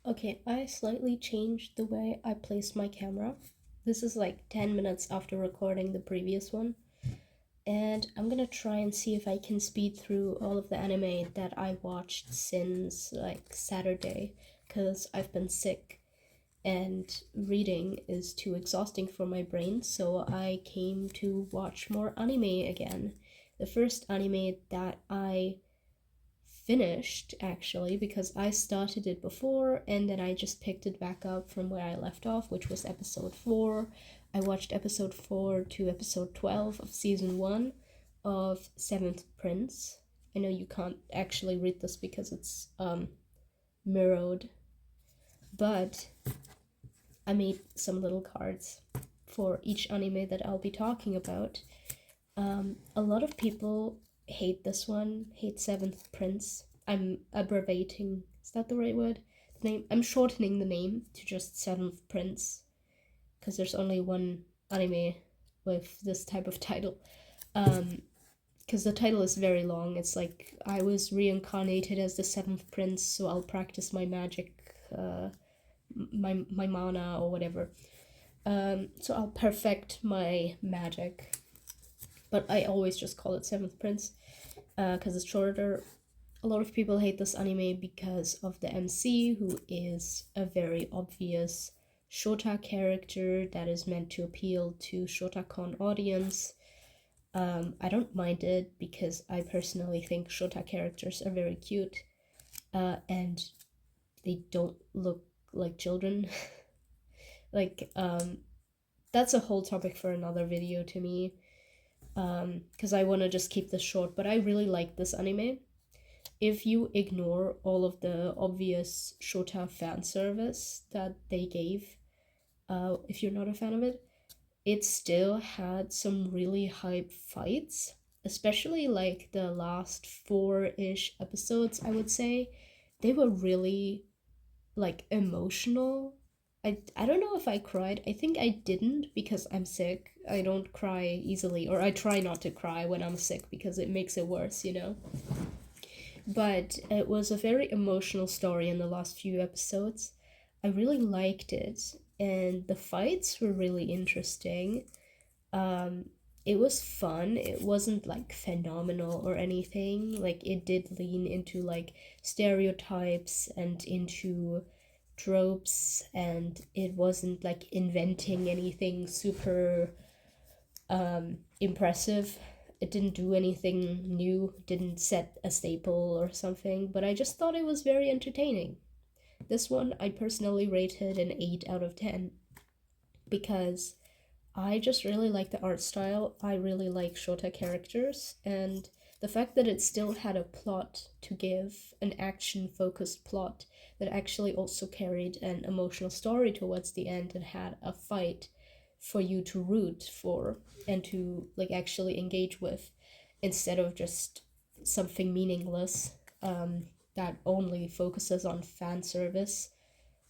Okay, I slightly changed the way I placed my camera. This is like 10 minutes after recording the previous one, and I'm gonna try and see if I can speed through all of the anime that I watched since like Saturday, because I've been sick and reading is too exhausting for my brain, so I came to watch more anime again. The first anime that I finished actually because I started it before and then I just picked it back up from where I left off, which was episode 4. I watched episode 4 to episode 12 of season 1 of Seventh Prince. I know you can't actually read this because it's mirrored, but I made some little cards for each anime that I'll be talking about. A lot of people hate this one, hate Seventh Prince. I'm abbreviating, is that the right word? The name. I'm shortening the name to just Seventh Prince because there's only one anime with this type of title. Because the title is very long. It's like I was reincarnated as the Seventh Prince, so I'll practice my magic, my mana or whatever. So I'll perfect my magic, but I always just call it Seventh Prince because it's shorter. A lot of people hate this anime because of the MC, who is a very obvious Shota character that is meant to appeal to Shotacon audience. I don't mind it because I personally think Shota characters are very cute, and they don't look like children. like, that's a whole topic for another video to me, because I want to just keep this short, but I really like this anime. If you ignore all of the obvious Shota fan service that they gave, if you're not a fan of it, it still had some really hype fights, especially like the last four-ish episodes, I would say. They were really like emotional. I don't know if I cried. I think I didn't because I'm sick. I don't cry easily, or I try not to cry when I'm sick because it makes it worse, you know? But it was a very emotional story in the last few episodes. I really liked it, and the fights were really interesting. Um, it was fun. It wasn't like phenomenal or anything. Like it did lean into like stereotypes and into tropes, and it wasn't like inventing anything super impressive. It didn't do anything new, didn't set a staple or something, but I just thought it was very entertaining. This one I personally rated an 8 out of 10 because I just really like the art style. I really like Shota characters, and the fact that it still had a plot to give, an action focused plot that actually also carried an emotional story towards the end and had a fight for you to root for and to like actually engage with instead of just something meaningless that only focuses on fan service.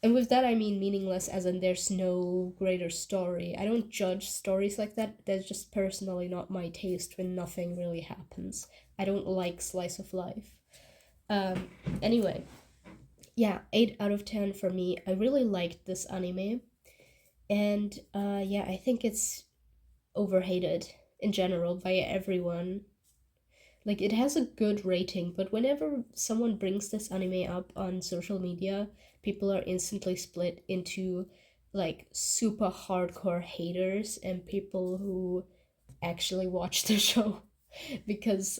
And with that, I mean meaningless as in there's no greater story. I don't judge stories like that. That's just personally not my taste when nothing really happens. I don't like slice of life. Um, anyway, yeah, 8 out of 10 for me. I really liked this anime. And yeah, I think it's overhated in general by everyone. Like it has a good rating, but whenever someone brings this anime up on social media, people are instantly split into like super hardcore haters and people who actually watch the show because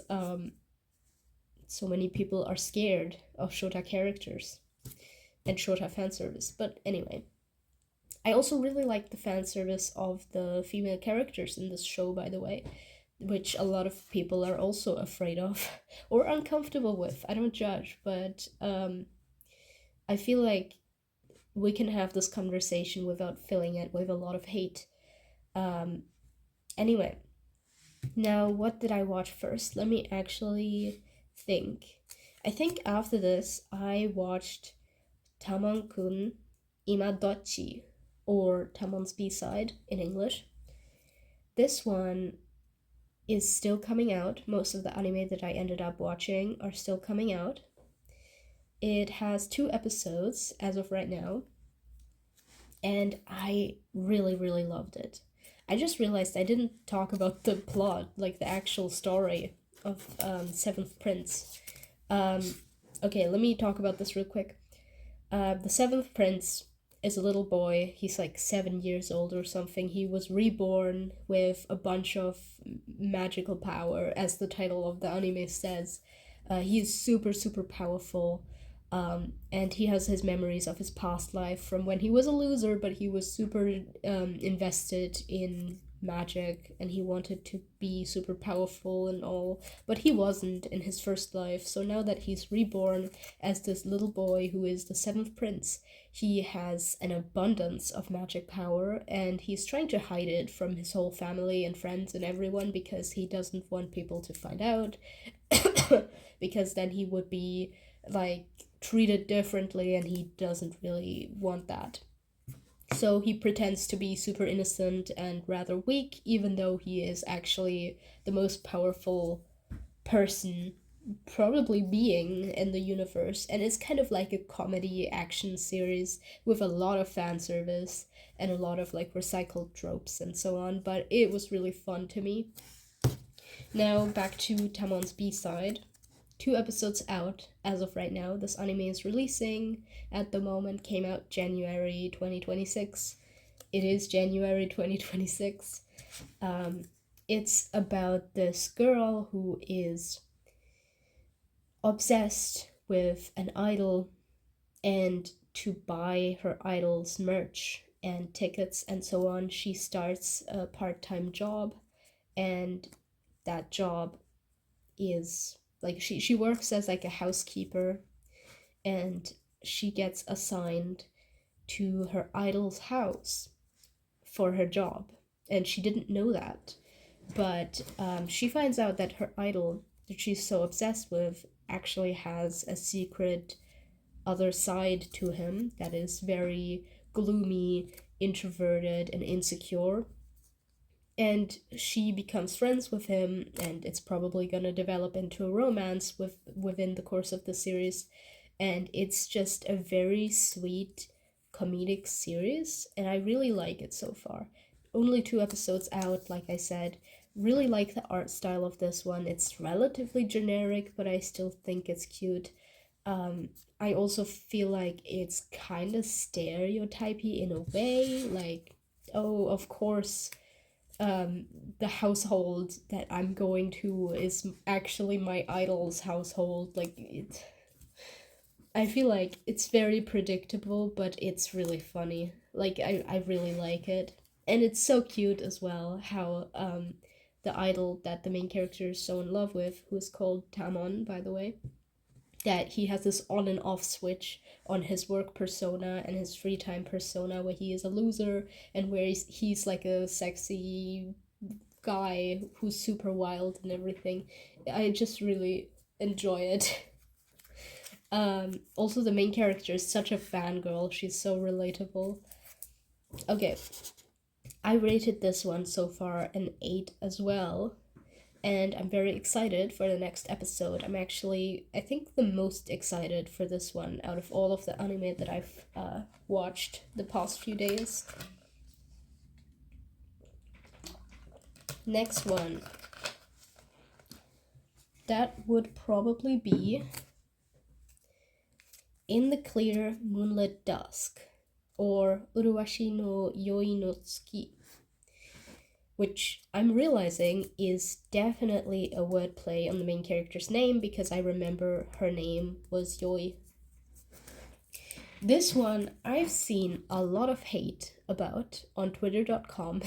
so many people are scared of Shota characters and Shota fan service. But anyway, I also really like the fan service of the female characters in this show, by the way, which a lot of people are also afraid of or uncomfortable with. I don't judge, but I feel like we can have this conversation without filling it with a lot of hate. Um, anyway, now what did I watch first? Let me actually think. I think after this, I watched Tamon-kun Imadochi, or Tamon's B-side in English. This one is still coming out. Most of the anime that I ended up watching are still coming out. It has 2 episodes as of right now, and I really, really loved it. I just realized I didn't talk about the plot, like the actual story of Seventh Prince. Um, okay, let me talk about this real quick. The Seventh Prince is a little boy. He's like 7 years old or something. He was reborn with a bunch of magical power, as the title of the anime says. He's super, super powerful. And he has his memories of his past life from when he was a loser, but he was super invested in magic and he wanted to be super powerful and all, but he wasn't in his first life. So now that he's reborn as this little boy who is the seventh prince, he has an abundance of magic power and he's trying to hide it from his whole family and friends and everyone because he doesn't want people to find out because then he would be like treated differently and he doesn't really want that. So he pretends to be super innocent and rather weak, even though he is actually the most powerful person, probably being in the universe. And it's kind of like a comedy action series with a lot of fan service and a lot of like recycled tropes and so on. But it was really fun to me. Now back to Tamon's B-side. 2 episodes out as of right now. This anime is releasing at the moment, came out January 2026. It is January 2026. It's about this girl who is obsessed with an idol and to buy her idol's merch and tickets and so on. She starts a part-time job, and that job is like she works as like a housekeeper, and she gets assigned to her idol's house for her job, and she didn't know that. But she finds out that her idol that she's so obsessed with actually has a secret other side to him that is very gloomy, introverted, and insecure. And she becomes friends with him, and it's probably gonna develop into a romance within the course of the series. And it's just a very sweet comedic series, and I really like it so far. Only 2 episodes out, like I said. Really like the art style of this one. It's relatively generic, but I still think it's cute. I also feel like it's kind of stereotypy in a way, like, oh, of course, um, the household that I'm going to is actually my idol's household. Like, I feel like it's very predictable, but it's really funny. Like, I really like it. And it's so cute as well how the idol that the main character is so in love with, who is called Tamon, by the way, that he has this on and off switch on his work persona and his free time persona, where he is a loser and where he's like a sexy guy who's super wild and everything. I just really enjoy it. Also, the main character is such a fangirl. She's so relatable. Okay, I rated this one so far an 8 as well, and I'm very excited for the next episode. I'm actually, I think, the most excited for this one out of all of the anime that I've watched the past few days. Next one. That would probably be In the Clear Moonlit Dusk, or Uruwashi no Yoi no Tsuki, which I'm realizing is definitely a wordplay on the main character's name because I remember her name was Yoi. This one I've seen a lot of hate about on twitter.com,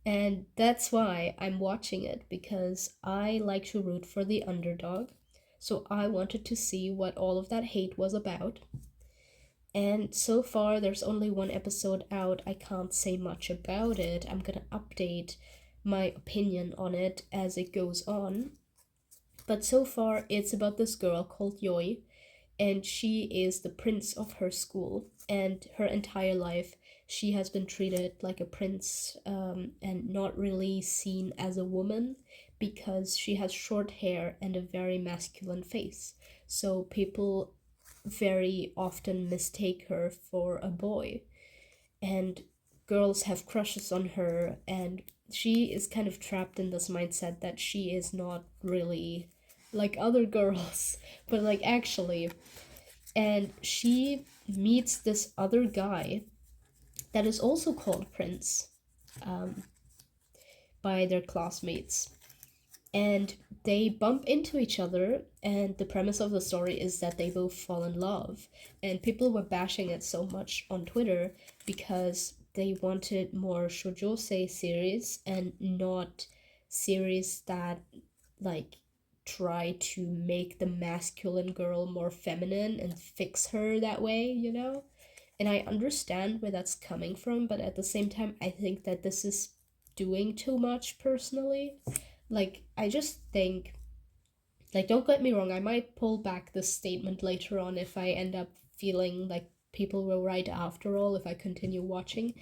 and that's why I'm watching it, because I like to root for the underdog. So I wanted to see what all of that hate was about. And so far, there's only 1 episode out. I can't say much about it. I'm gonna update my opinion on it as it goes on. But so far, it's about this girl called Yoi, and she is the prince of her school. And her entire life, she has been treated like a prince, and not really seen as a woman because she has short hair and a very masculine face. So people very often mistake her for a boy, and girls have crushes on her, and she is kind of trapped in this mindset that she is not really like other girls, but like actually. And she meets this other guy that is also called Prince, um, by their classmates. And they bump into each other, and the premise of the story is that they both fall in love. And people were bashing it so much on Twitter because they wanted more shoujosei series and not series that like try to make the masculine girl more feminine and fix her that way, you know? And I understand where that's coming from, but at the same time, I think that this is doing too much personally. Like, I just think, like, don't get me wrong, I might pull back this statement later on if I end up feeling like people were right after all, if I continue watching.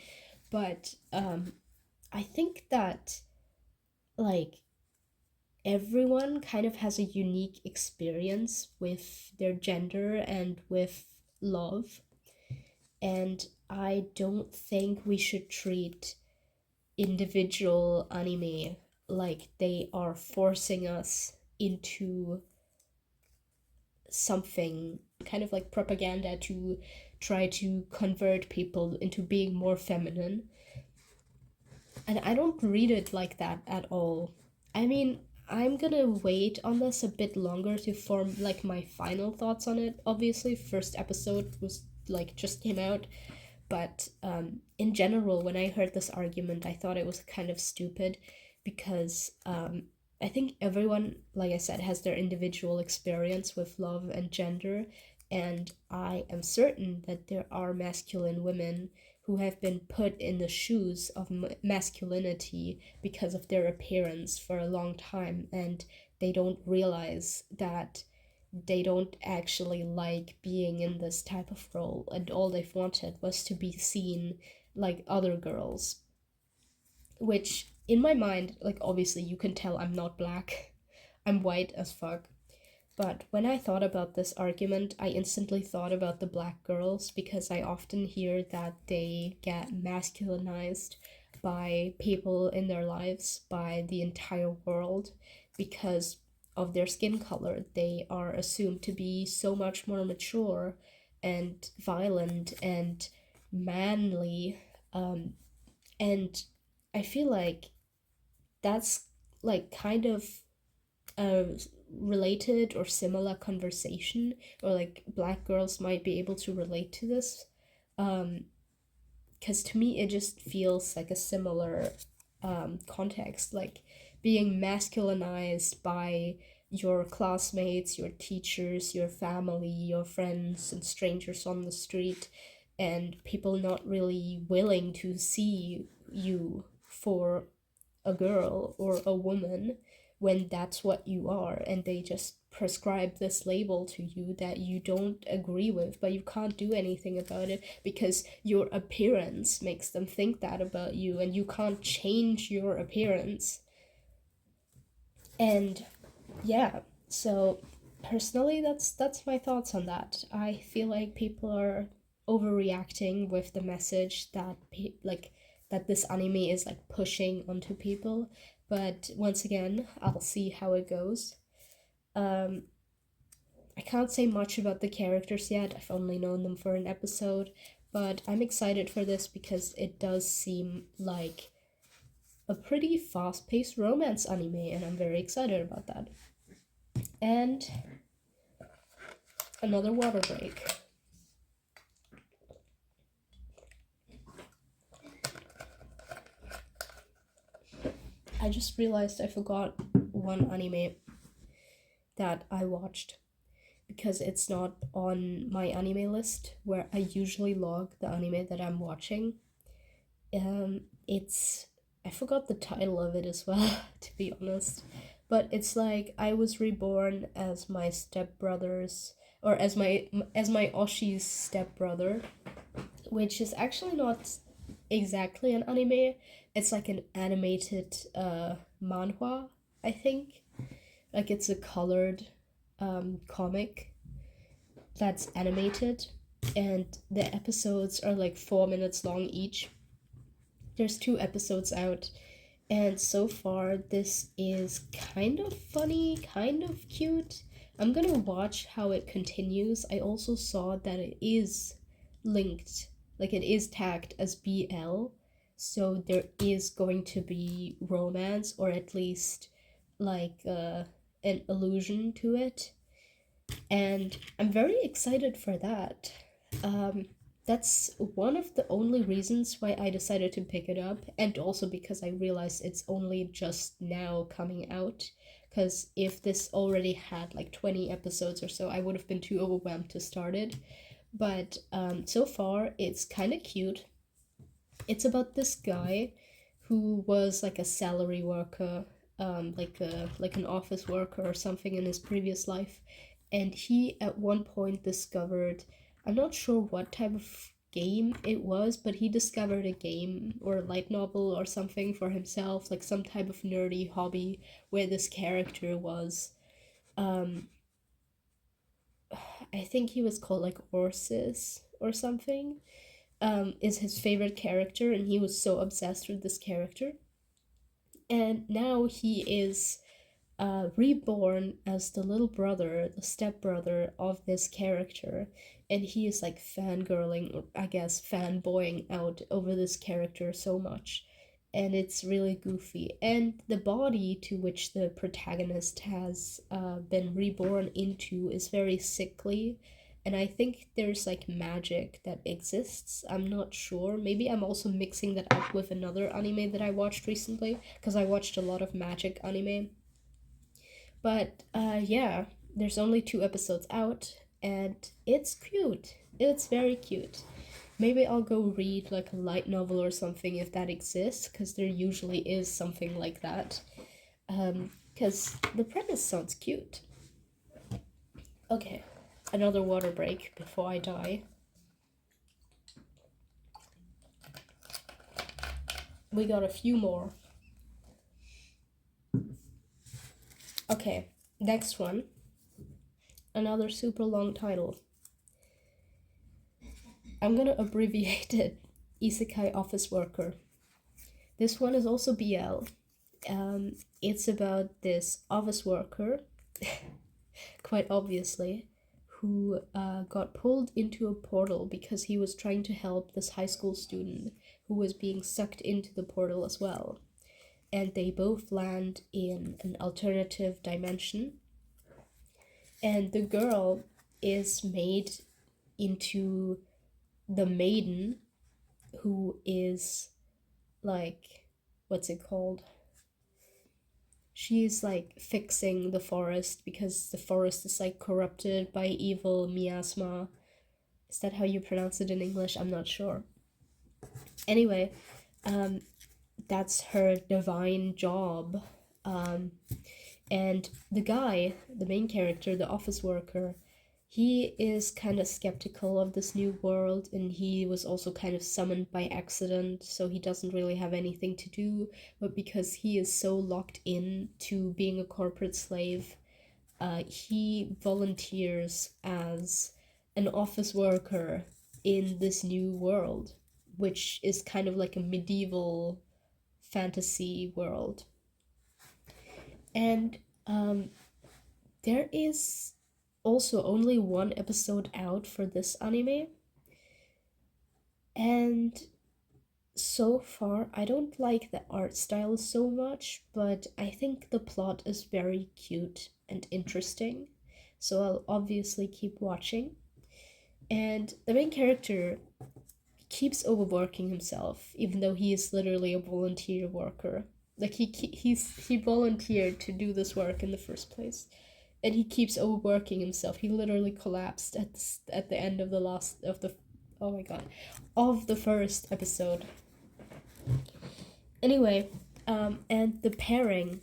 But I think that, like, everyone kind of has a unique experience with their gender and with love. And I don't think we should treat individual anime like they are forcing us into something kind of like propaganda to try to convert people into being more feminine. And I don't read it like that at all. I mean, I'm gonna wait on this a bit longer to form like my final thoughts on it. Obviously, first episode was like just came out, but in general, when I heard this argument, I thought it was kind of stupid because I think everyone, like I said, has their individual experience with love and gender, and I am certain that there are masculine women who have been put in the shoes of masculinity because of their appearance for a long time, and they don't realize that they don't actually like being in this type of role, and all they've wanted was to be seen like other girls. Which, in my mind, like obviously you can tell I'm not black, I'm white as fuck. But when I thought about this argument, I instantly thought about the black girls because I often hear that they get masculinized by people in their lives, by the entire world, because of their skin color. They are assumed to be so much more mature and violent and manly. And I feel like that's like kind of a related or similar conversation, or like black girls might be able to relate to this, because to me it just feels like a similar context, like being masculinized by your classmates, your teachers, your family, your friends, and strangers on the street, and people not really willing to see you for a girl or a woman when that's what you are, and they just prescribe this label to you that you don't agree with, but you can't do anything about it because your appearance makes them think that about you, and you can't change your appearance. And yeah, so personally that's my thoughts on that. I feel like people are overreacting with the message that like that this anime is like pushing onto people, but once again, I'll see how it goes. um I can't say much about the characters yet, I've only known them for an episode, but I'm excited for this because it does seem like a pretty fast-paced romance anime, and I'm very excited about that. And another water break. I just realized I forgot one anime that I watched because it's not on my anime list where I usually log the anime that I'm watching. It's I forgot the title of it as well, to be honest. But it's like I was reborn as my stepbrother's, or as my Oshi's stepbrother, which is actually not exactly an anime. It's like an animated manhwa, I think. Like it's a colored comic. that's animated, and the episodes are like 4 minutes long each. There's 2 episodes out, and so far this is kind of funny, kind of cute. I'm gonna watch how it continues. I also saw that it is linked, like it is tagged as BL, so there is going to be romance, or at least like an allusion to it, and I'm very excited for that. Um, that's one of the only reasons why I decided to pick it up, and also because I realized it's only just now coming out. Because if this already had like 20 episodes or so, I would have been too overwhelmed to start it. But so far, it's kind of cute. It's about this guy who was like a salary worker, like an office worker or something in his previous life, and he at one point discovered, I'm not sure what type of game it was, but he discovered a game or a light novel or something for himself, like some type of nerdy hobby where this character was, um, I think he was called like Orsis or something, is his favorite character, and he was so obsessed with this character. And now he is reborn as the little brother, the stepbrother of this character, and he is like fangirling, or I guess fanboying out over this character so much. And it's really goofy. And the body to which the protagonist has been reborn into is very sickly. And I think there's like magic that exists. I'm not sure. Maybe I'm also mixing that up with another anime that I watched recently, because I watched a lot of magic anime. But yeah, there's only 2 episodes out, and it's cute. It's very cute. Maybe I'll go read like a light novel or something if that exists, because there usually is something like that. Because the premise sounds cute. Okay, another water break before I die. We got a few more. Okay, next one. Another super long title. I'm gonna abbreviate it. Isekai Office Worker. This one is also BL. It's about this office worker, quite obviously, who got pulled into a portal because he was trying to help this high school student who was being sucked into the portal as well. And they both land in an alternative dimension. And the girl is made into the maiden, who is like, what's it called? She's like fixing the forest because the forest is like corrupted by evil miasma. Is that how you pronounce it in English? I'm not sure. Anyway, um, that's her divine job. Um, and the guy, the main character, the office worker, he is kind of skeptical of this new world, and he was also kind of summoned by accident, so he doesn't really have anything to do. But because he is so locked in to being a corporate slave, he volunteers as an office worker in this new world, which is kind of like a medieval fantasy world. And there is also only 1 episode out for this anime, and so far I don't like the art style so much, but I think the plot is very cute and interesting, so I'll obviously keep watching. And the main character keeps overworking himself, even though he is literally a volunteer worker. Like he volunteered to do this work in the first place, and he keeps overworking himself. He literally collapsed at the end of the last of the, oh my god, of the first episode. Anyway, and the pairing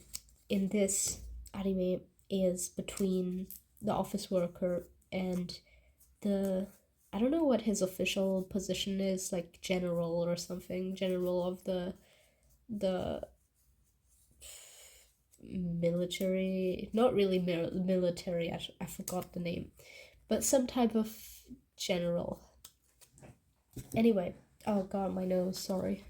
in this anime is between the office worker and the, I don't know what his official position is, like general or something, general of the military, not really military, I forgot the name, but some type of general. Anyway, oh god, my nose, sorry.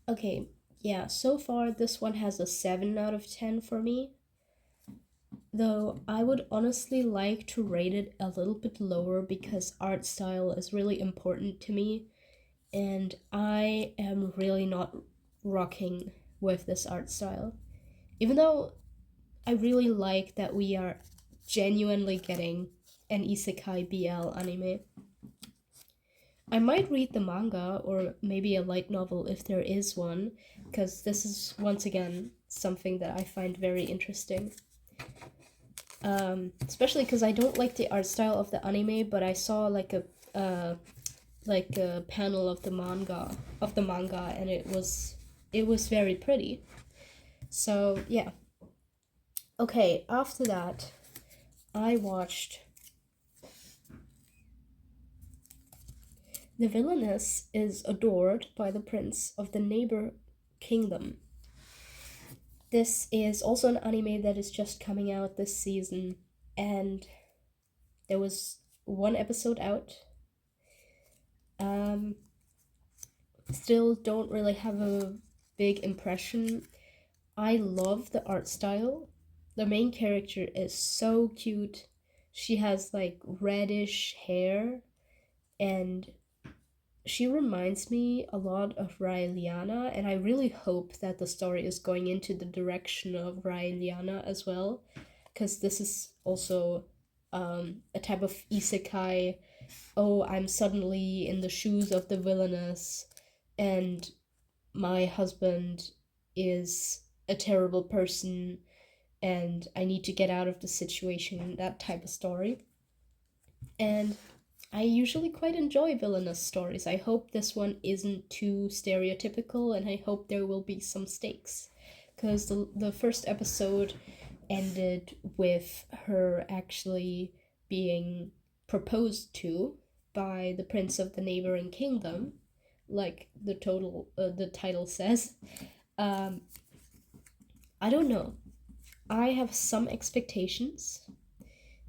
Okay, yeah, so far this one has a 7 out of 10 for me. Though I would honestly like to rate it a little bit lower because art style is really important to me, and I am really not rocking with this art style. Even though I really like that we are genuinely getting an isekai BL anime. I might read the manga or maybe a light novel if there is one, because this is once again something that I find very interesting. Especially because I don't like the art style of the anime, but I saw like a panel of the manga, and it was very pretty. So yeah. Okay, after that, I watched The Villainess is Adored by the Prince of the Neighbor Kingdom. This is also an anime that is just coming out this season, and there was one episode out. Still don't really have a big impression. I love the art style. The main character is so cute. She has like reddish hair, and she reminds me a lot of Raeliana, and I really hope that the story is going into the direction of Raeliana as well, because this is also a type of isekai. Oh, I'm suddenly in the shoes of the villainess, and my husband is a terrible person, and I need to get out of the situation, that type of story. And I usually quite enjoy villainous stories. I hope this one isn't too stereotypical, and I hope there will be some stakes. Because the first episode ended with her actually being proposed to by the prince of the neighboring kingdom, like the title says. Um, I don't know. I have some expectations.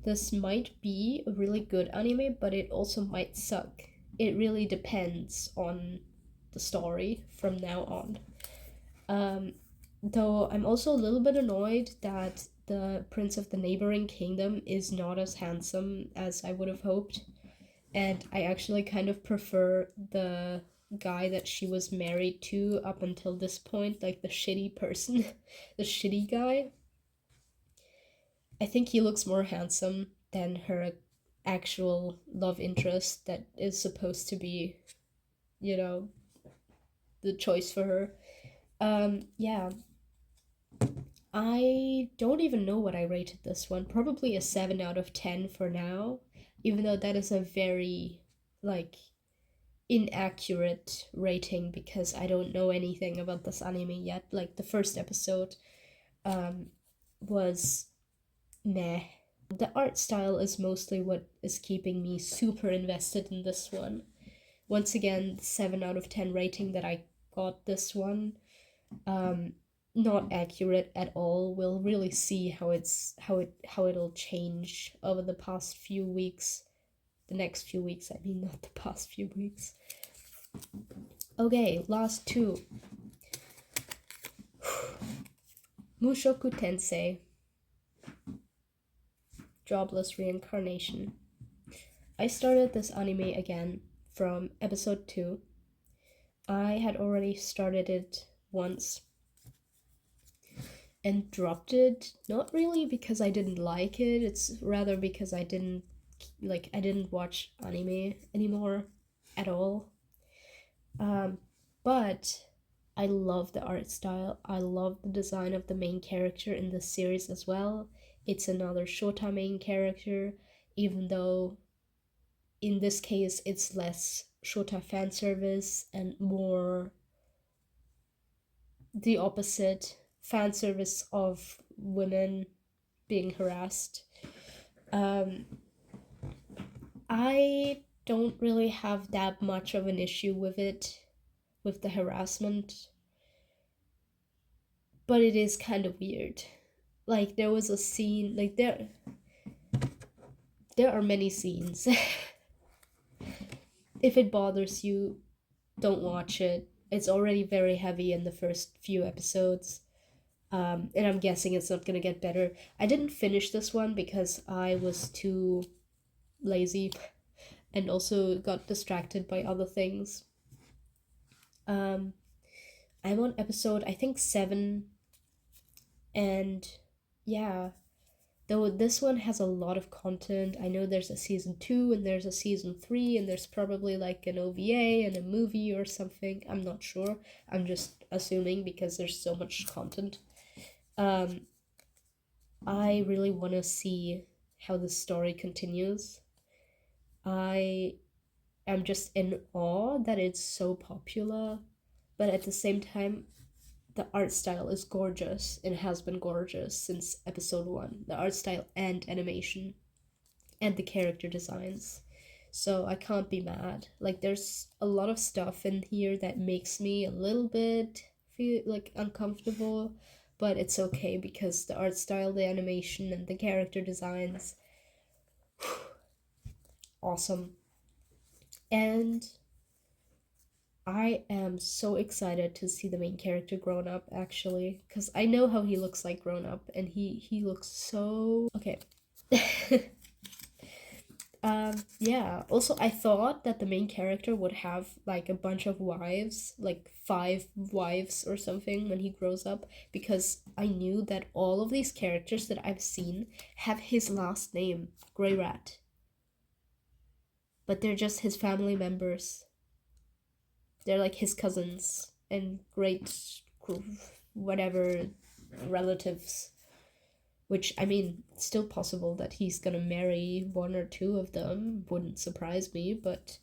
This might be a really good anime, but it also might suck. It really depends on the story from now on. Though I'm also a little bit annoyed that the prince of the neighboring kingdom is not as handsome as I would have hoped. And I actually kind of prefer the guy that she was married to up until this point, like the shitty person, the shitty guy. I think he looks more handsome than her actual love interest that is supposed to be, you know, the choice for her. Yeah. I don't even know what I rated this one. Probably a 7 out of 10 for now, even though that is a very, like, inaccurate rating because I don't know anything about this anime yet. Like, the first episode was meh. The art style is mostly what is keeping me super invested in this one. Once again, 7 out of 10 rating that I got this one. Not accurate at all. We'll really see how it'll change over the past few weeks. The next few weeks, I mean, not the past few weeks. Okay, last two. Mushoku Tensei. Jobless Reincarnation. I started this anime again from episode 2. I had already started it once and dropped it, not really because I didn't like it, it's rather because I didn't watch anime anymore at all. But I love the art style. I love the design of the main character in this series as well. It's another Shota main character, even though in this case it's less Shota fan service and more the opposite, fan service of women being harassed. I don't really have that much of an issue with it, with the harassment, but it is kind of weird. Like there was a scene, like there are many scenes. If it bothers you, don't watch it. It's already very heavy in the first few episodes. And I'm guessing it's not gonna get better. I didn't finish this one because I was too lazy and also got distracted by other things. Um, I'm on episode, I think, 7, and yeah, though this one has a lot of content. I know there's a season 2 and there's a season 3, and there's probably like an OVA and a movie or something. I'm not sure. I'm just assuming because there's so much content. Um, I really want to see how the story continues. I am just in awe that it's so popular, but at the same time, the art style is gorgeous and has been gorgeous since episode 1. The art style and animation and the character designs. So I can't be mad. Like, there's a lot of stuff in here that makes me a little bit feel like uncomfortable, but it's okay because the art style, the animation, and the character designs, awesome. And I am so excited to see the main character grown up, actually, because I know how he looks like grown up, and he looks so okay. Yeah. Also, I thought that the main character would have like a bunch of wives, like 5 wives or something when he grows up, because I knew that all of these characters that I've seen have his last name, Greyrat, but they're just his family members. They're like his cousins and great whatever relatives. Which, I mean, it's still possible that he's gonna marry one or two of them. Wouldn't surprise me, but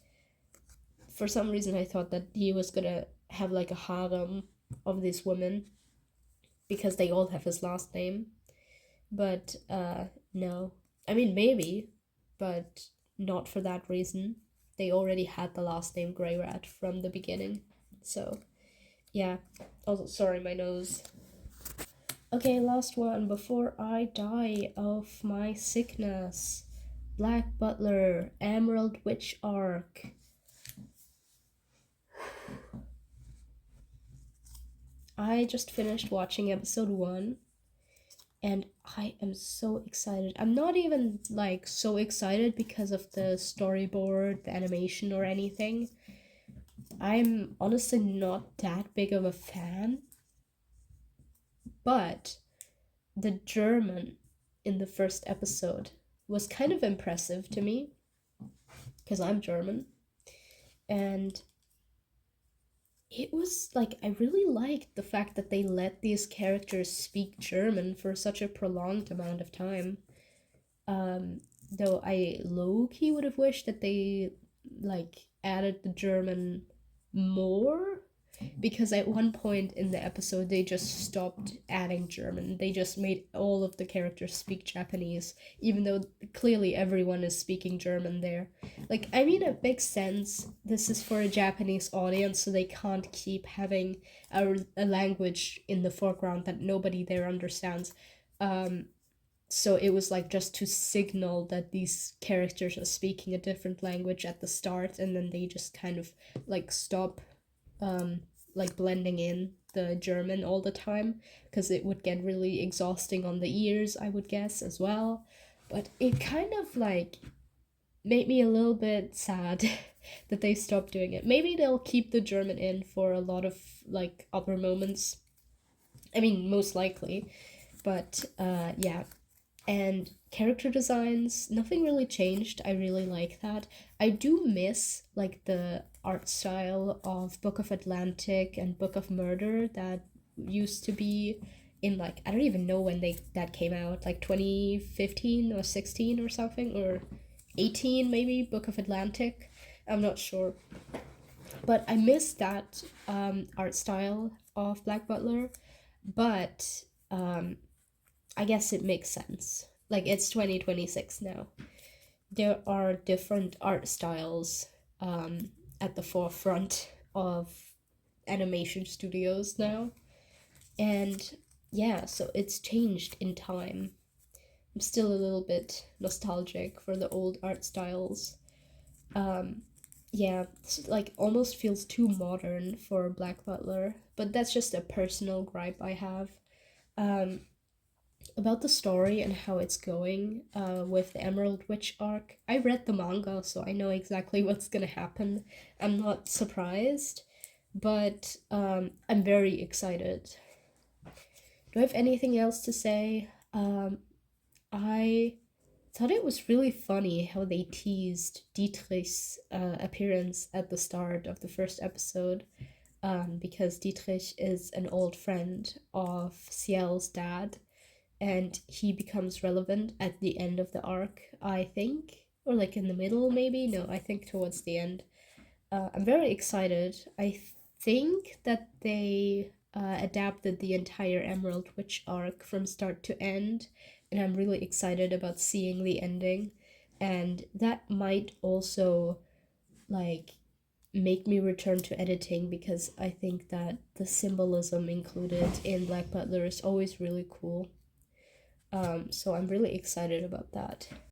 for some reason I thought that he was gonna have like a harem of these women because they all have his last name. But no. I mean, maybe, but not for that reason. They already had the last name Greyrat from the beginning. So, yeah. Also, sorry, my nose. Okay, last one before I die of my sickness. Black Butler, Emerald Witch Arc. I just finished watching episode 1 and I am so excited. I'm not even like so excited because of the storyboard, the animation, or anything. I'm honestly not that big of a fan, but the German in the first episode was kind of impressive to me because I'm German. And it was like, I really liked the fact that they let these characters speak German for such a prolonged amount of time. Though I low key would have wished that they like added the German more, because at one point in the episode they just stopped adding German. They just made all of the characters speak Japanese, even though clearly everyone is speaking German there. Like, I mean, it makes sense. This is for a Japanese audience, so they can't keep having a language in the foreground that nobody there understands. So it was like just to signal that these characters are speaking a different language at the start, and then they just kind of like stop like blending in the German all the time, because it would get really exhausting on the ears, I would guess, as well. But it kind of like made me a little bit sad that they stopped doing it. Maybe they'll keep the German in for a lot of like other moments. I mean, most likely. But yeah. And character designs, nothing really changed. I really like that. I do miss like the art style of Book of Atlantic and Book of Murder that used to be in, like, I don't even know when that came out, like 2015 or 16 or something, or 18 maybe, Book of Atlantic. I'm not sure. But I miss that art style of Black Butler, but I guess it makes sense. Like, it's 2026 now. There are different art styles at the forefront of animation studios now. And yeah, so it's changed in time. I'm still a little bit nostalgic for the old art styles. Um, yeah, it's like almost feels too modern for Black Butler, but that's just a personal gripe I have. Um, about the story and how it's going with the Emerald Witch arc. I read the manga, so I know exactly what's gonna happen. I'm not surprised, but I'm very excited. Do I have anything else to say? I thought it was really funny how they teased Dietrich's appearance at the start of the first episode, because Dietrich is an old friend of Ciel's dad, and he becomes relevant at the end of the arc, I think, or like in the middle, maybe. No, I think towards the end. I'm very excited. I think that they adapted the entire Emerald Witch arc from start to end, and I'm really excited about seeing the ending. And that might also like make me return to editing because I think that the symbolism included in Black Butler is always really cool. So I'm really excited about that.